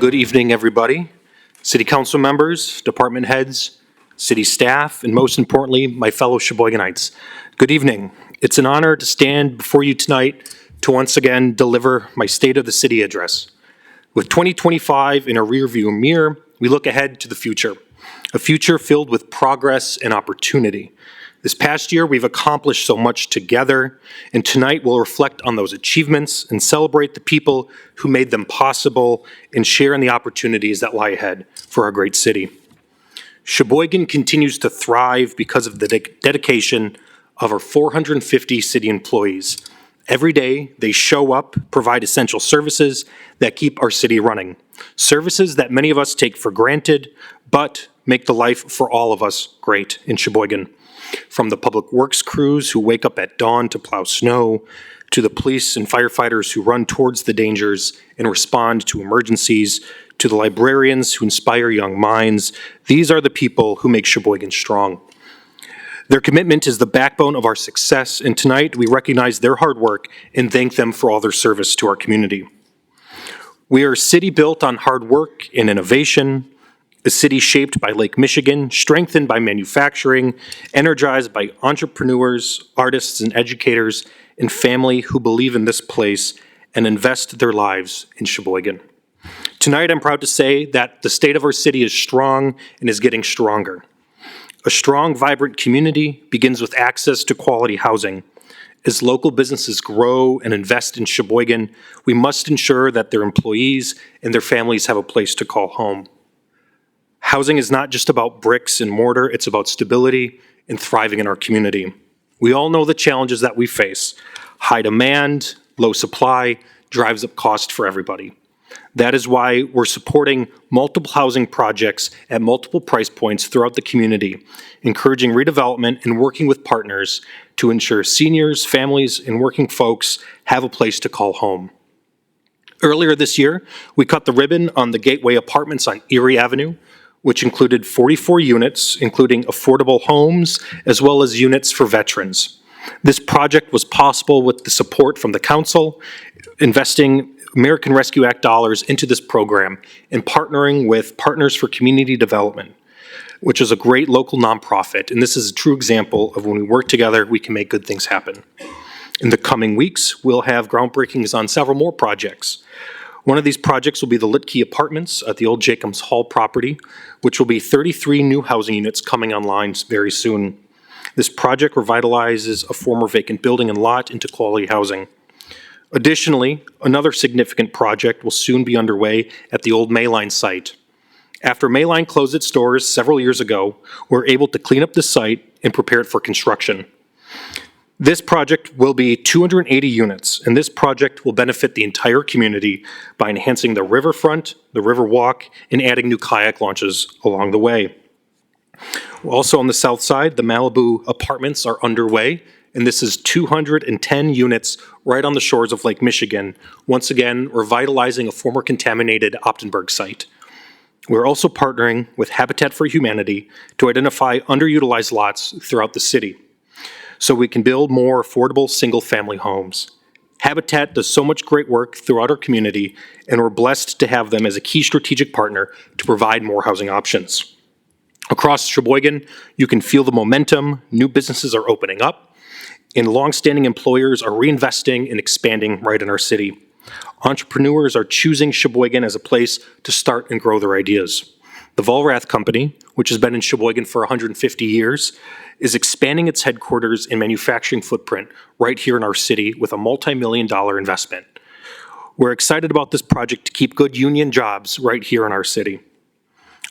Good evening, everybody. City council members, department heads, city staff, and most importantly, my fellow Sheboyganites. Good evening. It's an honor to stand before you tonight to once again deliver my State of the City address. With 2025 in a rearview mirror, we look ahead to the future, a future filled with progress and opportunity. This past year, we've accomplished so much together, and tonight we'll reflect on those achievements and celebrate the people who made them possible and share in the opportunities that lie ahead for our great city. Sheboygan continues to thrive because of the dedication of our 450 city employees. Every day, they show up, provide essential services that keep our city running. Services that many of us take for granted, but make the life for all of us great in Sheboygan. From the public works crews who wake up at dawn to plow snow, to the police and firefighters who run towards the dangers and respond to emergencies, to the librarians who inspire young minds, these are the people who make Sheboygan strong. Their commitment is the backbone of our success, and tonight we recognize their hard work and thank them for all their service to our community. We are a city built on hard work and innovation, a city shaped by Lake Michigan, strengthened by manufacturing, energized by entrepreneurs, artists, and educators, and family who believe in this place and invest their lives in Sheboygan. Tonight, I'm proud to say that the state of our city is strong and is getting stronger. A strong, vibrant community begins with access to quality housing. As local businesses grow and invest in Sheboygan, we must ensure that their employees and their families have a place to call home. Housing is not just about bricks and mortar, it's about stability and thriving in our community. We all know the challenges that we face. High demand, low supply, drives up cost for everybody. That is why we're supporting multiple housing projects at multiple price points throughout the community, encouraging redevelopment and working with partners to ensure seniors, families, and working folks have a place to call home. Earlier this year, we cut the ribbon on the Gateway Apartments on Erie Avenue, which included 44 units, including affordable homes, as well as units for veterans. This project was possible with the support from the council, investing American Rescue Act dollars into this program and partnering with Partners for Community Development, which is a great local nonprofit. And this is a true example of when we work together, we can make good things happen. In the coming weeks, we'll have groundbreakings on several more projects. One of these projects will be the Litkey Apartments at the old Jacobs Hall property, which will be 33 new housing units coming online very soon. This project revitalizes a former vacant building and lot into quality housing. Additionally, another significant project will soon be underway at the old Mayline site. After Mayline closed its doors several years ago, we were able to clean up the site and prepare it for construction. This project will be 280 units, and this project will benefit the entire community by enhancing the riverfront, the Riverwalk, and adding new kayak launches along the way. Also on the south side, the Malibu Apartments are underway, and this is 210 units right on the shores of Lake Michigan, once again revitalizing a former contaminated Optenberg site. We're also partnering with Habitat for Humanity to identify underutilized lots throughout the city, so we can build more affordable single-family homes. Habitat does so much great work throughout our community, and we're blessed to have them as a key strategic partner to provide more housing options. Across Sheboygan, you can feel the momentum, new businesses are opening up, and longstanding employers are reinvesting and expanding right in our city. Entrepreneurs are choosing Sheboygan as a place to start and grow their ideas. The Vollrath Company, which has been in Sheboygan for 150 years, is expanding its headquarters and manufacturing footprint right here in our city with a multi-million-dollar investment. We're excited about this project to keep good union jobs right here in our city.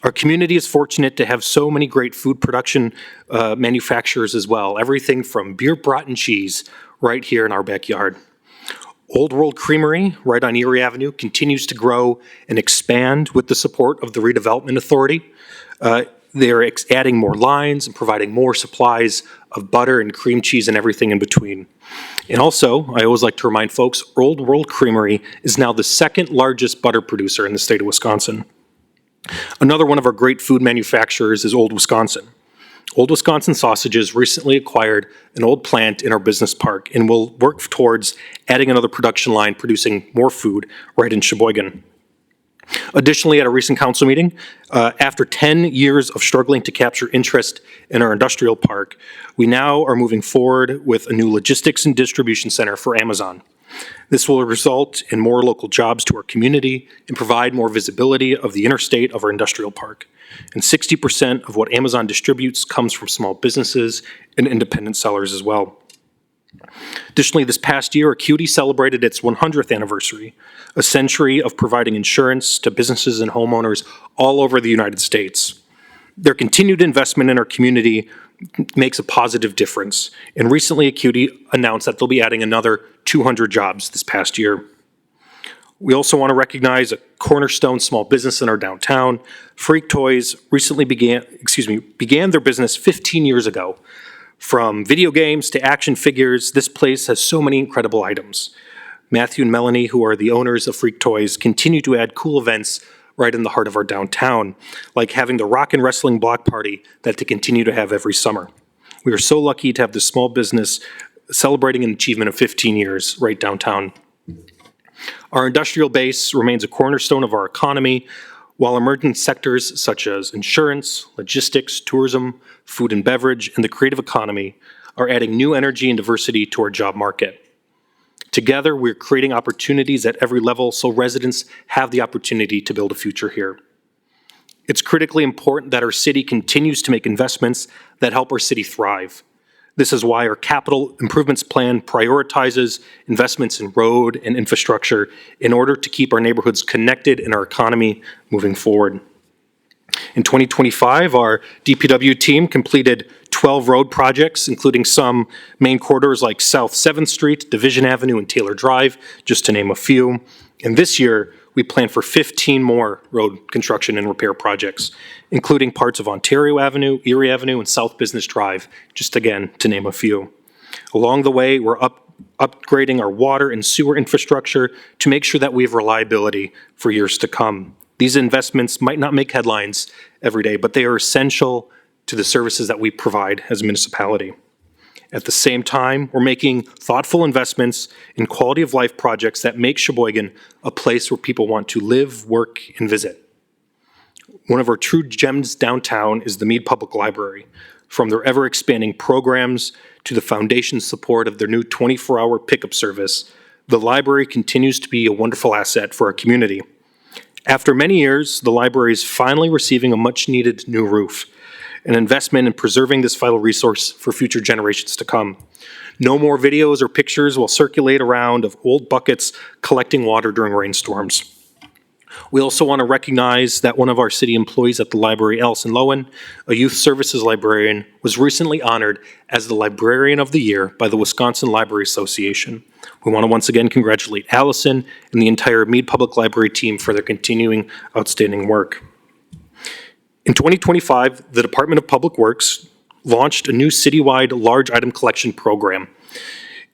Our community is fortunate to have so many great food production manufacturers as well, everything from beer, brat, and cheese right here in our backyard. Old World Creamery, right on Erie Avenue, continues to grow and expand with the support of the Redevelopment Authority. They're adding more lines and providing more supplies of butter and cream cheese and everything in between. And also, I always like to remind folks, Old World Creamery is now the second largest butter producer in the state of Wisconsin. Another one of our great food manufacturers is Old Wisconsin. Old Wisconsin Sausages recently acquired an old plant in our business park and will work towards adding another production line producing more food right in Sheboygan. Additionally, at a recent council meeting, after 10 years of struggling to capture interest in our industrial park, we now are moving forward with a new logistics and distribution center for Amazon. This will result in more local jobs to our community and provide more visibility of the interstate of our industrial park. And 60% of what Amazon distributes comes from small businesses and independent sellers as well. Additionally, this past year, Acuity celebrated its 100th anniversary, a century of providing insurance to businesses and homeowners all over the United States. Their continued investment in our community makes a positive difference, and recently Acuity announced that they'll be adding another 200 jobs this past year. We also want to recognize a cornerstone small business in our downtown. Freak Toys recently began their business 15 years ago. From video games to action figures, this place has so many incredible items. Matthew and Melanie, who are the owners of Freak Toys, continue to add cool events right in the heart of our downtown, like having the rock and wrestling block party that they continue to have every summer. We are so lucky to have this small business celebrating an achievement of 15 years right downtown. Our industrial base remains a cornerstone of our economy, while emerging sectors such as insurance, logistics, tourism, food and beverage, and the creative economy are adding new energy and diversity to our job market. Together, we're creating opportunities at every level so residents have the opportunity to build a future here. It's critically important that our city continues to make investments that help our city thrive. This is why our capital improvements plan prioritizes investments in road and infrastructure in order to keep our neighborhoods connected and our economy moving forward. In 2025, our DPW team completed 12 road projects, including some main corridors like South 7th Street, Division Avenue, and Taylor Drive, just to name a few. And this year, we plan for 15 more road construction and repair projects, including parts of Ontario Avenue, Erie Avenue, and South Business Drive, just again to name a few. Along the way, we're upgrading our water and sewer infrastructure to make sure that we have reliability for years to come. These investments might not make headlines every day, but they are essential to the services that we provide as a municipality. At the same time, we're making thoughtful investments in quality of life projects that make Sheboygan a place where people want to live, work, and visit. One of our true gems downtown is the Mead Public Library. From their ever-expanding programs to the foundation's support of their new 24-hour pickup service, the library continues to be a wonderful asset for our community. After many years, the library is finally receiving a much-needed new roof, an investment in preserving this vital resource for future generations to come. No more videos or pictures will circulate around of old buckets collecting water during rainstorms. We also want to recognize that one of our city employees at the library, Allison Lowen, a youth services librarian, was recently honored as the Librarian of the Year by the Wisconsin Library Association. We want to once again congratulate Allison and the entire Mead Public Library team for their continuing outstanding work. In 2025, the Department of Public Works launched a new citywide large item collection program.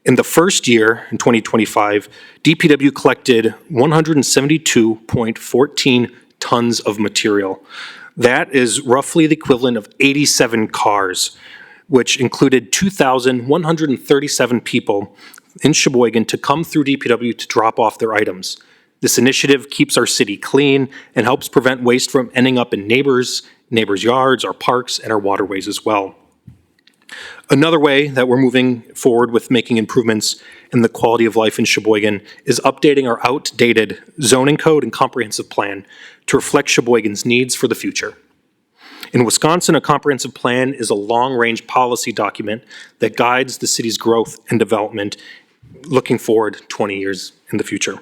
In the first year, in 2025, DPW collected 172.14 tons of material. That is roughly the equivalent of 87 cars, which included 2,137 people in Sheboygan to come through DPW to drop off their items. This initiative keeps our city clean and helps prevent waste from ending up in neighbors' yards, our parks, and our waterways as well. Another way that we're moving forward with making improvements in the quality of life in Sheboygan is updating our outdated zoning code and comprehensive plan to reflect Sheboygan's needs for the future. In Wisconsin, a comprehensive plan is a long-range policy document that guides the city's growth and development looking forward 20 years in the future.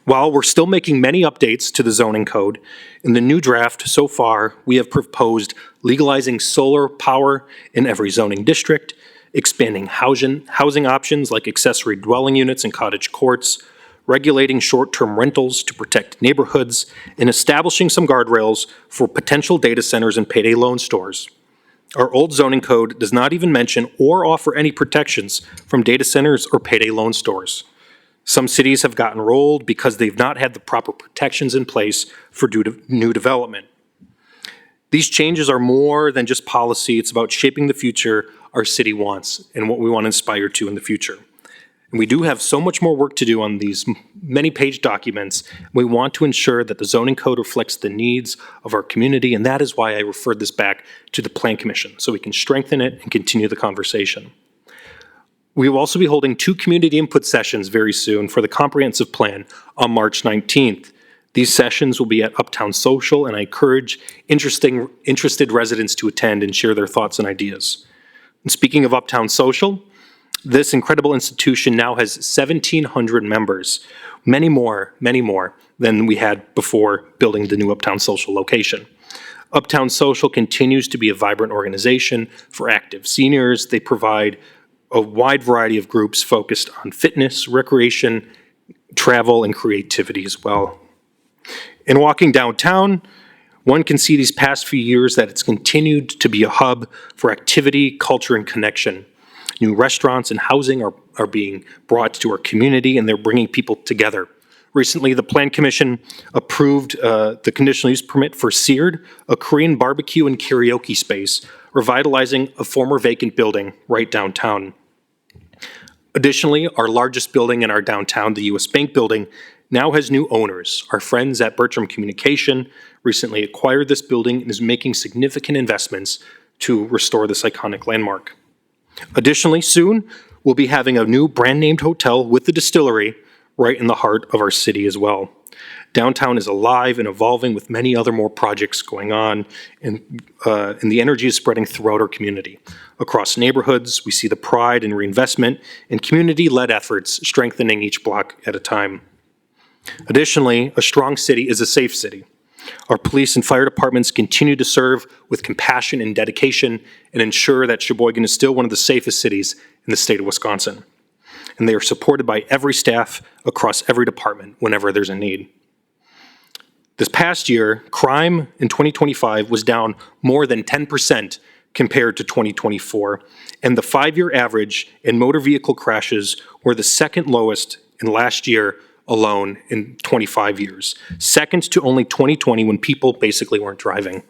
While we're still making many updates to the zoning code, in the new draft so far, we have proposed legalizing solar power in every zoning district, expanding housing options like accessory dwelling units and cottage courts, regulating short-term rentals to protect neighborhoods, and establishing some guardrails for potential data centers and payday loan stores. Our old zoning code does not even mention or offer any protections from data centers or payday loan stores. Some cities have gotten rolled because they've not had the proper protections in place for new development. These changes are more than just policy. It's about shaping the future our city wants and what we want to inspire to in the future. And we do have so much more work to do on these many-page documents. We want to ensure that the zoning code reflects the needs of our community, and that is why I referred this back to the Plan Commission, so we can strengthen it and continue the conversation. We will also be holding 2 community input sessions very soon for the comprehensive plan on March 19th. These sessions will be at Uptown Social, and I encourage interested residents to attend and share their thoughts and ideas. And speaking of Uptown Social, this incredible institution now has 1,700 members, many more than we had before building the new Uptown Social location. Uptown Social continues to be a vibrant organization for active seniors. They provide a wide variety of groups focused on fitness, recreation, travel, and creativity as well. In walking downtown, one can see these past few years that it's continued to be a hub for activity, culture, and connection. New restaurants and housing are being brought to our community, and they're bringing people together. Recently, the Plan Commission approved the conditional use permit for Seared, a Korean barbecue and karaoke space, revitalizing a former vacant building right downtown. Additionally, our largest building in our downtown, the U.S. Bank building, now has new owners. Our friends at Bertram Communication recently acquired this building and is making significant investments to restore this iconic landmark. Additionally, soon, we'll be having a new brand-named hotel with the distillery right in the heart of our city as well. Downtown is alive and evolving with many other more projects going on, and the energy is spreading throughout our community. Across neighborhoods, we see the pride and reinvestment and community-led efforts strengthening each block at a time. Additionally, a strong city is a safe city. Our police and fire departments continue to serve with compassion and dedication and ensure that Sheboygan is still one of the safest cities in the state of Wisconsin. And they are supported by every staff across every department whenever there's a need. This past year, crime in 2025 was down more than 10% compared to 2024, and the 5-year average in motor vehicle crashes were the second lowest in last year alone in 25 years, second to only 2020 when people basically weren't driving.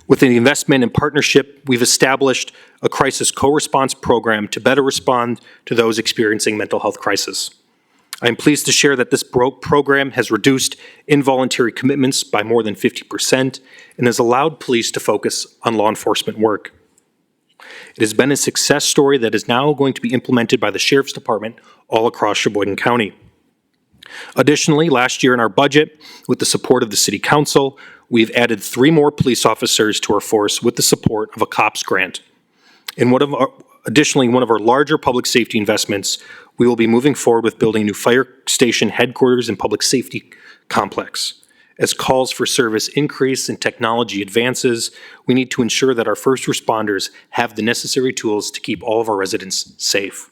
With the investment and partnership, we've established a crisis co-response program to better respond to those experiencing mental health crisis. I am pleased to share that this program has reduced involuntary commitments by more than 50% and has allowed police to focus on law enforcement work. It has been a success story that is now going to be implemented by the Sheriff's Department all across Sheboygan County. Additionally, last year in our budget, with the support of the City Council, we've added 3 more police officers to our force with the support of a COPS grant. Additionally, one of our larger public safety investments, we will be moving forward with building a new fire station headquarters and public safety complex. As calls for service increase and technology advances, we need to ensure that our first responders have the necessary tools to keep all of our residents safe.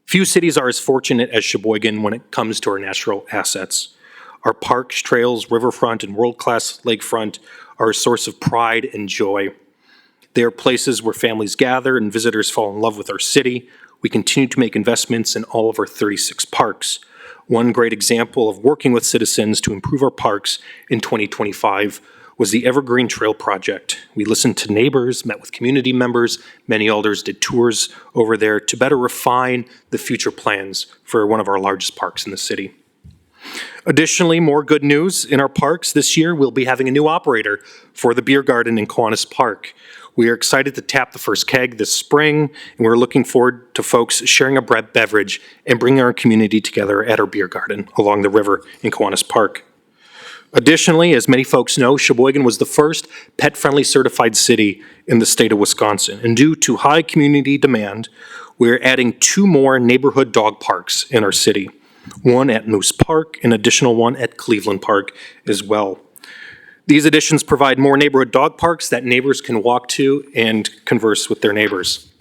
Few cities are as fortunate as Sheboygan when it comes to our natural assets. Our parks, trails, riverfront, and world-class lakefront are a source of pride and joy. They are places where families gather and visitors fall in love with our city. We continue to make investments in all of our 36 parks. One great example of working with citizens to improve our parks in 2025 was the Evergreen Trail Project. We listened to neighbors, met with community members, many elders did tours over there to better refine the future plans for one of our largest parks in the city. Additionally, more good news in our parks this year, we'll be having a new operator for the beer garden in Kiwanis Park. We are excited to tap the first keg this spring, and we're looking forward to folks sharing a beverage and bringing our community together at our beer garden along the river in Kiwanis Park. Additionally, as many folks know, Sheboygan was the first pet-friendly certified city in the state of Wisconsin, and due to high community demand, we're adding 2 more neighborhood dog parks in our city. One at Moose Park, an additional one at Cleveland Park as well. These additions provide more neighborhood dog parks that neighbors can walk to and converse with their neighbors.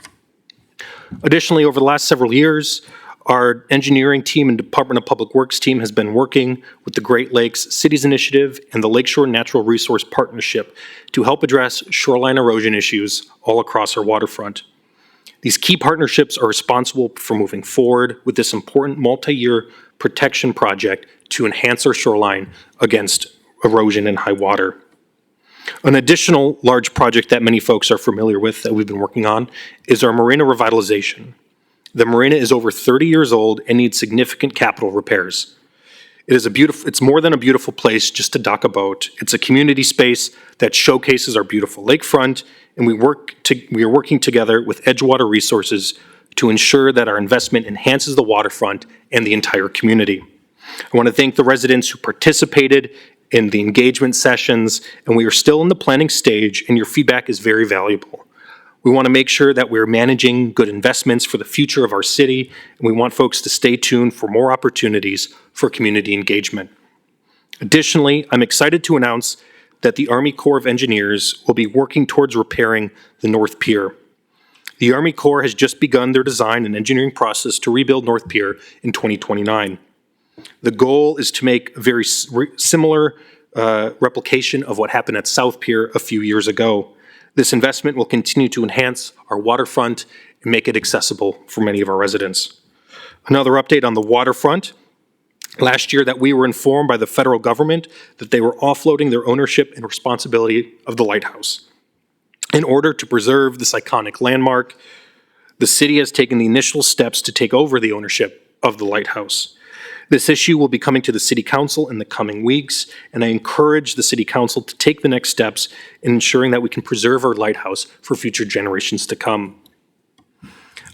Additionally, over the last several years, our engineering team and Department of Public Works team has been working with the Great Lakes Cities Initiative and the Lakeshore Natural Resource Partnership to help address shoreline erosion issues all across our waterfront. These key partnerships are responsible for moving forward with this important multi-year protection project to enhance our shoreline against erosion and high water. An additional large project that many folks are familiar with that we've been working on is our marina revitalization. The marina is over 30 years old and needs significant capital repairs. It's more than a beautiful place just to dock a boat. It's a community space that showcases our beautiful lakefront, and we are working together with Edgewater Resources to ensure that our investment enhances the waterfront and the entire community. I want to thank the residents who participated in the engagement sessions, and we are still in the planning stage, and your feedback is very valuable. We want to make sure that we're managing good investments for the future of our city, and we want folks to stay tuned for more opportunities for community engagement. Additionally, I'm excited to announce that the Army Corps of Engineers will be working towards repairing the North Pier. The Army Corps has just begun their design and engineering process to rebuild North Pier in 2029. The goal is to make a very similar replication of what happened at South Pier a few years ago. This investment will continue to enhance our waterfront and make it accessible for many of our residents. Another update on the waterfront. Last year that we were informed by the federal government that they were offloading their ownership and responsibility of the lighthouse. In order to preserve this iconic landmark, the city has taken the initial steps to take over the ownership of the lighthouse. This issue will be coming to the City Council in the coming weeks, and I encourage the City Council to take the next steps in ensuring that we can preserve our lighthouse for future generations to come.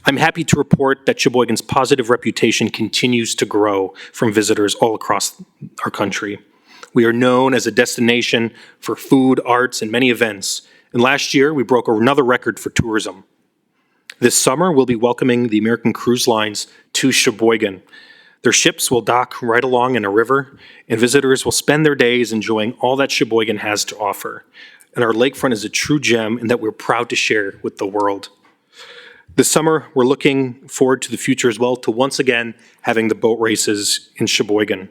I'm happy to report that Sheboygan's positive reputation continues to grow from visitors all across our country. We are known as a destination for food, arts, and many events, and last year we broke another record for tourism. This summer, we'll be welcoming the American Cruise Lines to Sheboygan. Their ships will dock right along in a river, and visitors will spend their days enjoying all that Sheboygan has to offer. And our lakefront is a true gem and that we're proud to share with the world. This summer, we're looking forward to the future as well, to once again having the boat races in Sheboygan.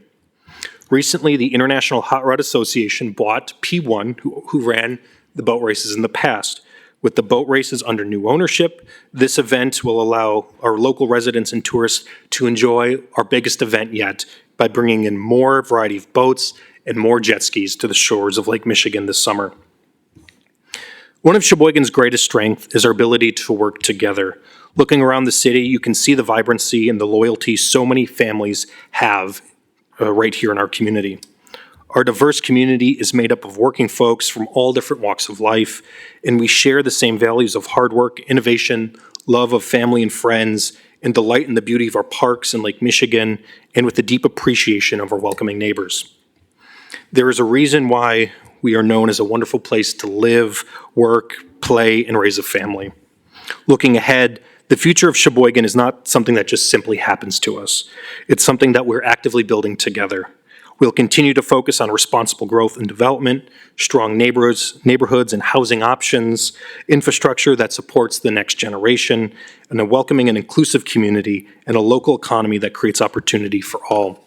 Recently, the International Hot Rod Association bought P1, who ran the boat races in the past. With the boat races under new ownership, this event will allow our local residents and tourists to enjoy our biggest event yet by bringing in more variety of boats and more jet skis to the shores of Lake Michigan this summer. One of Sheboygan's greatest strengths is our ability to work together. Looking around the city, you can see the vibrancy and the loyalty so many families have right here in our community. Our diverse community is made up of working folks from all different walks of life, and we share the same values of hard work, innovation, love of family and friends, and delight in the beauty of our parks in Lake Michigan, and with a deep appreciation of our welcoming neighbors. There is a reason why we are known as a wonderful place to live, work, play, and raise a family. Looking ahead, the future of Sheboygan is not something that just simply happens to us. It's something that we're actively building together. We'll continue to focus on responsible growth and development, strong neighborhoods and housing options, infrastructure that supports the next generation, and a welcoming and inclusive community and a local economy that creates opportunity for all.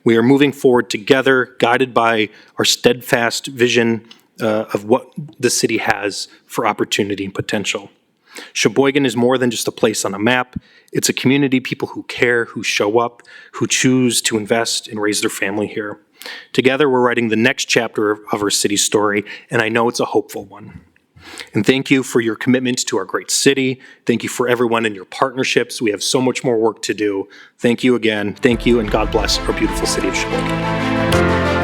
We are moving forward together, guided by our steadfast vision of what the city has for opportunity and potential. Sheboygan is more than just a place on a map. It's a community, people who care, who show up, who choose to invest and raise their family here. Together, we're writing the next chapter of our city's story, and I know it's a hopeful one. And thank you for your commitment to our great city. Thank you for everyone in your partnerships. We have so much more work to do. Thank you again. Thank you, and God bless our beautiful city of Sheboygan.